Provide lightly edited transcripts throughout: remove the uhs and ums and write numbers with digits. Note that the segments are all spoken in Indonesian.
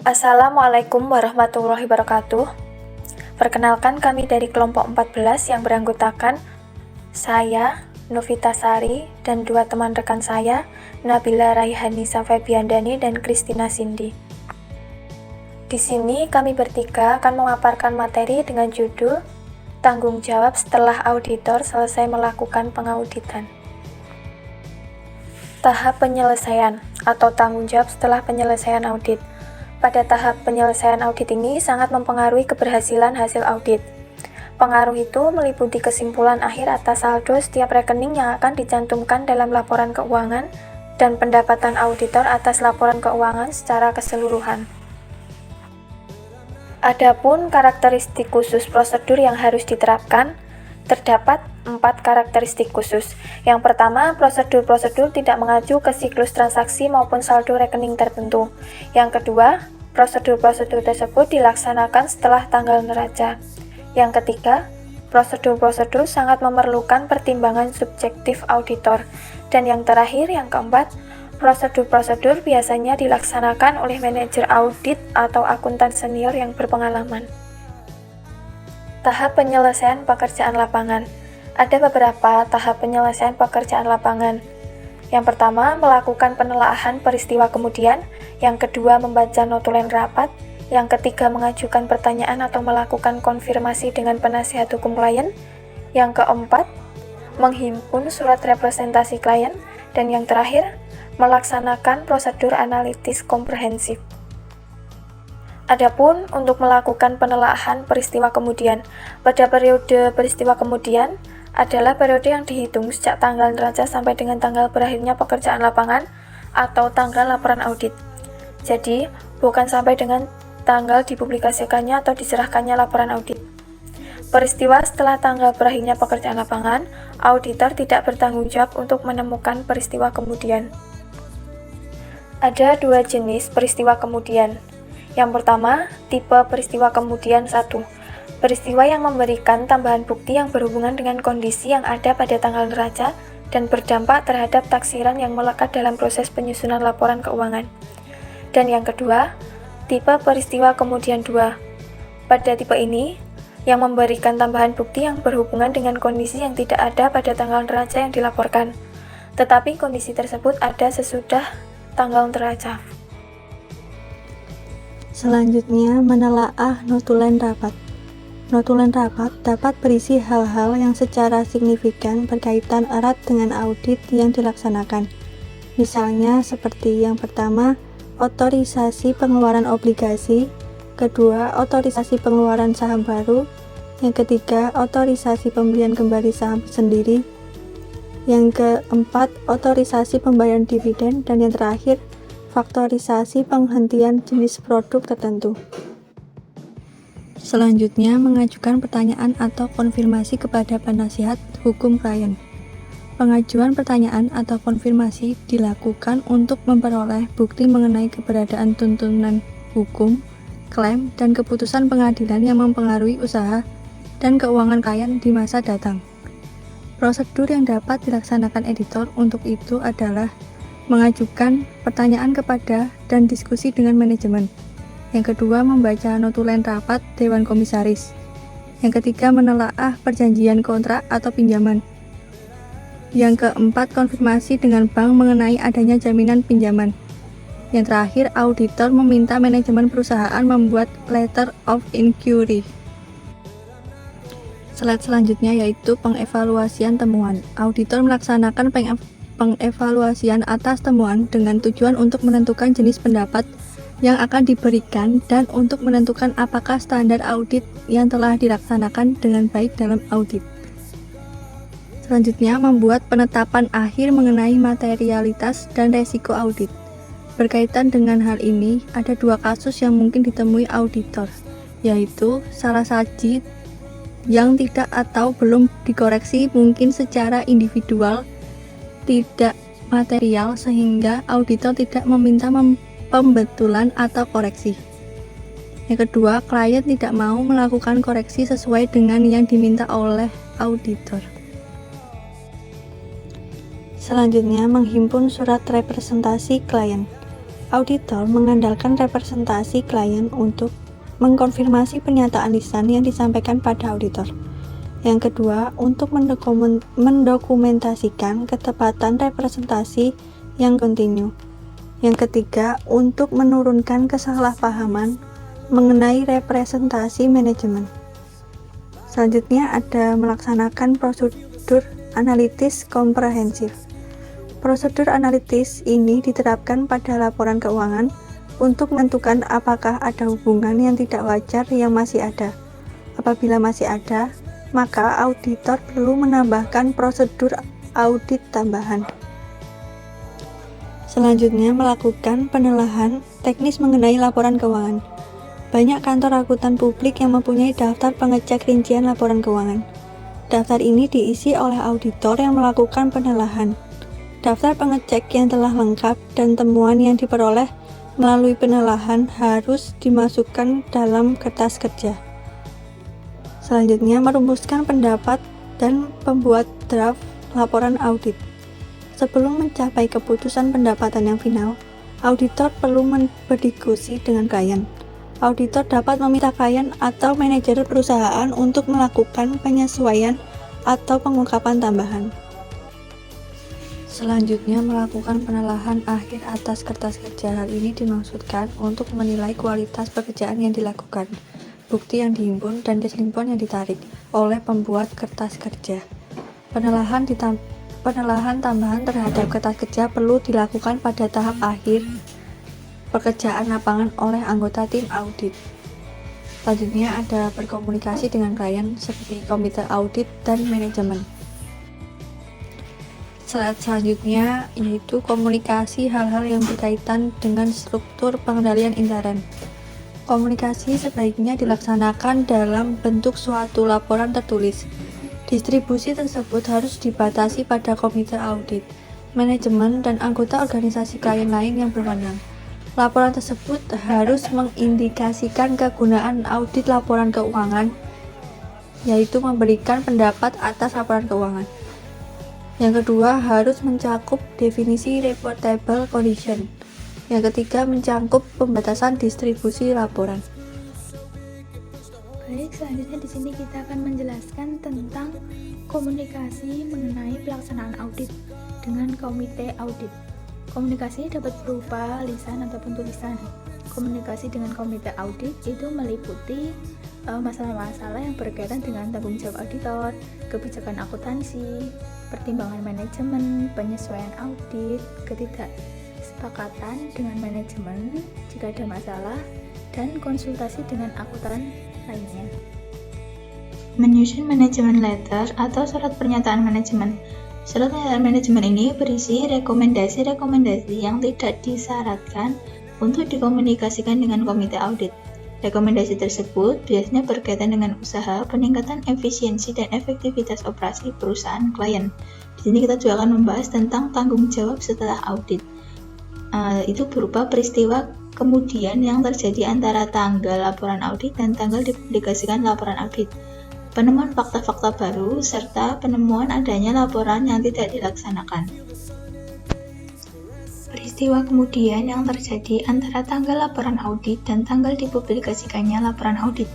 Assalamualaikum warahmatullahi wabarakatuh. Perkenalkan, kami dari kelompok 14 yang beranggotakan saya, Novita Sari, dan dua teman rekan saya, Nabila Raihanisa Febiandani dan Kristina Cindy. Di sini kami bertiga akan memaparkan materi dengan judul Tanggung Jawab Setelah Auditor Selesai Melakukan Pengauditan. Tahap penyelesaian atau tanggung jawab setelah penyelesaian audit. Pada tahap penyelesaian audit ini sangat mempengaruhi keberhasilan hasil audit. Pengaruh itu meliputi kesimpulan akhir atas saldo setiap rekening yang akan dicantumkan dalam laporan keuangan dan pendapatan auditor atas laporan keuangan secara keseluruhan. Adapun karakteristik khusus prosedur yang harus diterapkan, terdapat 4 karakteristik khusus. Yang pertama, prosedur-prosedur tidak mengacu ke siklus transaksi maupun saldo rekening tertentu. Yang kedua, prosedur-prosedur tersebut dilaksanakan setelah tanggal neraca. Yang ketiga, prosedur-prosedur sangat memerlukan pertimbangan subjektif auditor. Dan yang terakhir, yang keempat, prosedur-prosedur biasanya dilaksanakan oleh manajer audit atau akuntan senior yang berpengalaman. Tahap penyelesaian pekerjaan lapangan. Ada beberapa tahap penyelesaian pekerjaan lapangan. Yang pertama, melakukan penelaahan peristiwa kemudian. Yang kedua, membaca notulen rapat. Yang ketiga, mengajukan pertanyaan atau melakukan konfirmasi dengan penasihat hukum klien. Yang keempat, menghimpun surat representasi klien. Dan yang terakhir, melaksanakan prosedur analitis komprehensif. Adapun untuk melakukan penelaahan peristiwa kemudian, pada periode peristiwa kemudian adalah periode yang dihitung sejak tanggal neraca sampai dengan tanggal berakhirnya pekerjaan lapangan atau tanggal laporan audit. Jadi, bukan sampai dengan tanggal dipublikasikannya atau diserahkannya laporan audit. Peristiwa setelah tanggal berakhirnya pekerjaan lapangan, auditor tidak bertanggung jawab untuk menemukan peristiwa kemudian. Ada 2 jenis peristiwa kemudian. Yang pertama, tipe peristiwa kemudian 1. Peristiwa yang memberikan tambahan bukti yang berhubungan dengan kondisi yang ada pada tanggal neraca dan berdampak terhadap taksiran yang melekat dalam proses penyusunan laporan keuangan. Dan yang kedua, tipe peristiwa kemudian 2. Pada tipe ini, yang memberikan tambahan bukti yang berhubungan dengan kondisi yang tidak ada pada tanggal neraca yang dilaporkan, tetapi kondisi tersebut ada sesudah tanggal neraca. Selanjutnya, menelaah notulen rapat. Notulen rapat dapat berisi hal-hal yang secara signifikan berkaitan erat dengan audit yang dilaksanakan. Misalnya seperti yang pertama, otorisasi pengeluaran obligasi, kedua, otorisasi pengeluaran saham baru, yang ketiga, otorisasi pembelian kembali saham sendiri, yang keempat, otorisasi pembayaran dividen, dan yang terakhir, faktorisasi penghentian jenis produk tertentu. Selanjutnya, mengajukan pertanyaan atau konfirmasi kepada penasihat hukum klien. Pengajuan pertanyaan atau konfirmasi dilakukan untuk memperoleh bukti mengenai keberadaan tuntunan hukum, klaim, dan keputusan pengadilan yang mempengaruhi usaha dan keuangan klien di masa datang. Prosedur yang dapat dilaksanakan editor untuk itu adalah mengajukan pertanyaan kepada dan diskusi dengan manajemen. Yang kedua, membaca notulen rapat Dewan Komisaris. Yang ketiga, menelaah perjanjian kontrak atau pinjaman. Yang keempat, konfirmasi dengan bank mengenai adanya jaminan pinjaman. Yang terakhir, auditor meminta manajemen perusahaan membuat letter of inquiry. Slide selanjutnya yaitu pengevaluasian temuan. Auditor melaksanakan pengevaluasian atas temuan dengan tujuan untuk menentukan jenis pendapat yang akan diberikan dan untuk menentukan apakah standar audit yang telah dilaksanakan dengan baik dalam audit. Selanjutnya, membuat penetapan akhir mengenai materialitas dan resiko audit. Berkaitan dengan hal ini, ada 2 kasus yang mungkin ditemui auditor, yaitu salah saji yang tidak atau belum dikoreksi mungkin secara individual, tidak material sehingga auditor tidak meminta pembetulan atau koreksi. Yang kedua, klien tidak mau melakukan koreksi sesuai dengan yang diminta oleh auditor. Selanjutnya, menghimpun surat representasi klien. Auditor mengandalkan representasi klien untuk mengkonfirmasi pernyataan lisan yang disampaikan pada auditor. Yang kedua, untuk mendokumentasikan ketepatan representasi yang kontinu. Yang ketiga, untuk menurunkan kesalahpahaman mengenai representasi manajemen. Selanjutnya ada melaksanakan prosedur analitis komprehensif. Prosedur analitis ini diterapkan pada laporan keuangan untuk menentukan apakah ada hubungan yang tidak wajar yang masih ada. Apabila masih ada, maka auditor perlu menambahkan prosedur audit tambahan. Selanjutnya, melakukan penelaahan teknis mengenai laporan keuangan. Banyak kantor akuntan publik yang mempunyai daftar pengecek rincian laporan keuangan. Daftar ini diisi oleh auditor yang melakukan penelaahan. Daftar pengecek yang telah lengkap dan temuan yang diperoleh melalui penelaahan harus dimasukkan dalam kertas kerja. Selanjutnya, merumuskan pendapat dan membuat draft laporan audit. Sebelum mencapai keputusan pendapatan yang final, auditor perlu berdiskusi dengan klien. Auditor dapat meminta klien atau manajer perusahaan untuk melakukan penyesuaian atau pengungkapan tambahan. Selanjutnya, melakukan penelaahan akhir atas kertas kerja. Hal ini dimaksudkan untuk menilai kualitas pekerjaan yang dilakukan, bukti yang dihimpun, dan kesimpulan yang ditarik oleh pembuat kertas kerja. Penelaahan tambahan terhadap kertas kerja perlu dilakukan pada tahap akhir pekerjaan lapangan oleh anggota tim audit. Selanjutnya ada berkomunikasi dengan klien seperti komite audit dan manajemen. Selanjutnya yaitu komunikasi hal-hal yang berkaitan dengan struktur pengendalian intern. Komunikasi sebaiknya dilaksanakan dalam bentuk suatu laporan tertulis. Distribusi tersebut harus dibatasi pada komite audit, manajemen, dan anggota organisasi klien lain yang berwenang. Laporan tersebut harus mengindikasikan kegunaan audit laporan keuangan, yaitu memberikan pendapat atas laporan keuangan. Yang kedua, harus mencakup definisi reportable condition. Yang ketiga, mencakup pembatasan distribusi laporan. Baik, selanjutnya di sini kita akan menjelaskan tentang komunikasi mengenai pelaksanaan audit dengan komite audit. Komunikasi dapat berupa lisan ataupun tulisan. Komunikasi dengan komite audit itu meliputi masalah-masalah yang berkaitan dengan tanggung jawab auditor, kebijakan akuntansi, pertimbangan manajemen, penyesuaian audit, ketidaksepakatan dengan manajemen jika ada masalah, dan konsultasi dengan akuntan lainnya. Menyusun manajemen letter atau surat pernyataan manajemen. Surat pernyataan manajemen ini berisi rekomendasi-rekomendasi yang tidak disyaratkan untuk dikomunikasikan dengan komite audit. Rekomendasi tersebut biasanya berkaitan dengan usaha, peningkatan efisiensi dan efektivitas operasi perusahaan klien. Di sini kita juga akan membahas tentang tanggung jawab setelah audit. Itu berupa peristiwa kemudian yang terjadi antara tanggal laporan audit dan tanggal dipublikasikan laporan audit. Penemuan fakta-fakta baru serta penemuan adanya laporan yang tidak dilaksanakan. Peristiwa kemudian yang terjadi antara tanggal laporan audit dan tanggal dipublikasikannya laporan audit.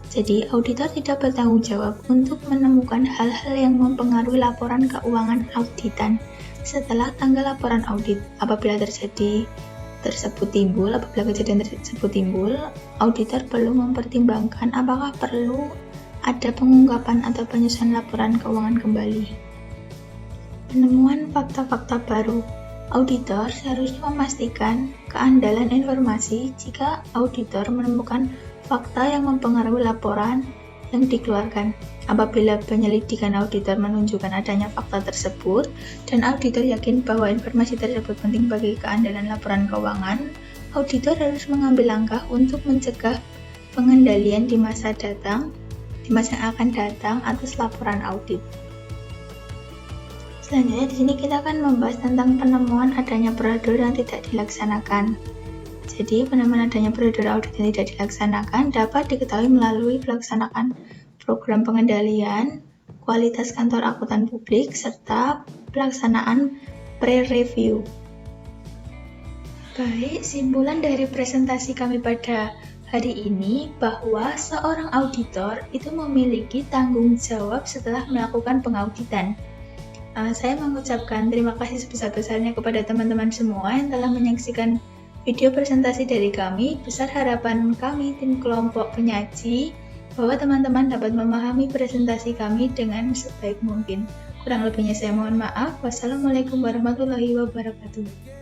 Jadi, auditor tidak bertanggung jawab untuk menemukan hal-hal yang mempengaruhi laporan keuangan auditan setelah tanggal laporan audit. Apabila kejadian tersebut timbul, auditor perlu mempertimbangkan apakah perlu ada pengungkapan atau penyusunan laporan keuangan kembali. Penemuan fakta-fakta baru. Auditor seharusnya memastikan keandalan informasi jika auditor menemukan fakta yang mempengaruhi laporan yang dikeluarkan. Apabila penyelidikan auditor menunjukkan adanya fakta tersebut dan auditor yakin bahwa informasi tersebut penting bagi keandalan laporan keuangan, auditor harus mengambil langkah untuk mencegah pengendalian di masa yang akan datang atas laporan audit. Selanjutnya di sini kita akan membahas tentang penemuan adanya prosedur yang tidak dilaksanakan. Jadi, penemuan adanya prosedur audit yang tidak dilaksanakan dapat diketahui melalui pelaksanaan program pengendalian kualitas kantor akuntan publik serta pelaksanaan pre-review. Baik, simpulan dari presentasi kami pada hari ini bahwa seorang auditor itu memiliki tanggung jawab setelah melakukan pengauditan. Saya mengucapkan terima kasih sebesar-besarnya kepada teman-teman semua yang telah menyaksikan video presentasi dari kami. Besar harapan kami, tim kelompok penyaji, bahwa teman-teman dapat memahami presentasi kami dengan sebaik mungkin. Kurang lebihnya saya mohon maaf. Wassalamualaikum warahmatullahi wabarakatuh.